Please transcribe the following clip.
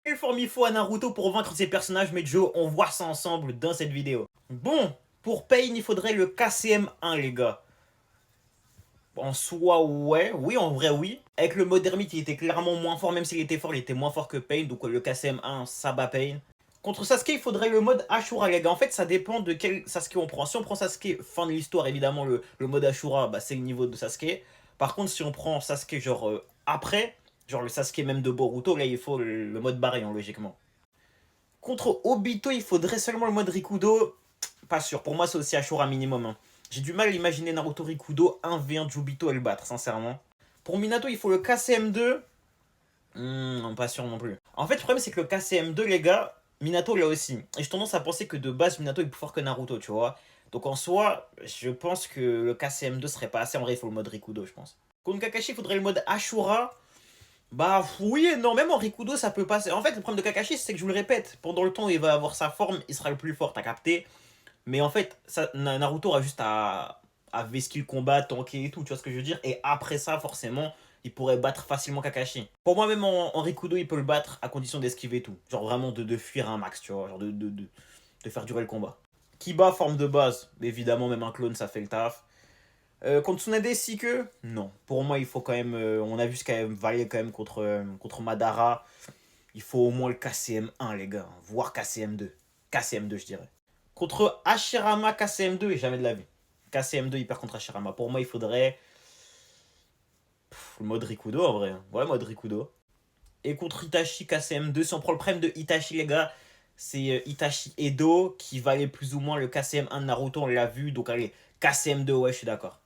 Quelle forme il faut à Naruto pour vaincre ses personnages Mejo? On voit ça ensemble dans cette vidéo. Bon, pour Pain, il faudrait le KCM1, les gars. En soi, ouais. Oui, en vrai, oui. Avec le mode ermite, il était clairement moins fort. Même s'il était fort, il était moins fort que Pain. Donc le KCM1, ça bat Pain. Contre Sasuke, il faudrait le mode Ashura, les gars. En fait, ça dépend de quel Sasuke on prend. Si on prend Sasuke, fin de l'histoire, évidemment, le mode Ashura, bah, c'est le niveau de Sasuke. Par contre, si on prend Sasuke, genre, après, genre le Sasuke même de Boruto, là, il faut le mode Baryon, logiquement. Contre Obito, il faudrait seulement le mode Rikudo. Pas sûr. Pour moi, c'est aussi Ashura minimum, hein. J'ai du mal à imaginer Naruto Rikudo 1v1 Jubito et le battre, sincèrement. Pour Minato, il faut le KCM2. Pas sûr non plus. En fait, le problème, c'est que le KCM2, les gars, Minato l'a aussi. Et j'ai tendance à penser que de base, Minato est plus fort que Naruto, tu vois. Donc en soi, je pense que le KCM2 serait pas assez. En vrai, il faut le mode Rikudo, je pense. Contre Kakashi, il faudrait le mode Ashura. Bah oui et non, même en Rikudo ça peut passer. En fait, le problème de Kakashi, c'est que je vous le répète, pendant le temps où il va avoir sa forme, il sera le plus fort, t'as capté. Mais en fait, Naruto aura juste à vesquiller le combat, tanker et tout, tu vois ce que je veux dire. Et après ça, forcément, il pourrait battre facilement Kakashi. Pour moi, même en Rikudo, il peut le battre à condition d'esquiver tout. Genre vraiment de fuir un max, tu vois. Genre de faire durer le combat. Kiba, forme de base. Évidemment, même un clone, ça fait le taf. Contre Tsunade Sike, non. Pour moi, il faut quand même. On a vu ce qu'elle valait quand même contre Madara. Il faut au moins le KCM1, les gars. Voire KCM2. KCM2, je dirais. Contre Hashirama, KCM2, et jamais de la vie. KCM2 hyper contre Hashirama. Pour moi, il faudrait. Le mode Rikudo en vrai, hein. Ouais, mode Rikudo. Et contre Itachi, KCM2, si on prend le prime de Itachi, les gars, c'est Itachi Edo qui valait plus ou moins le KCM1 de Naruto, on l'a vu. Donc allez, KCM2, ouais, je suis d'accord.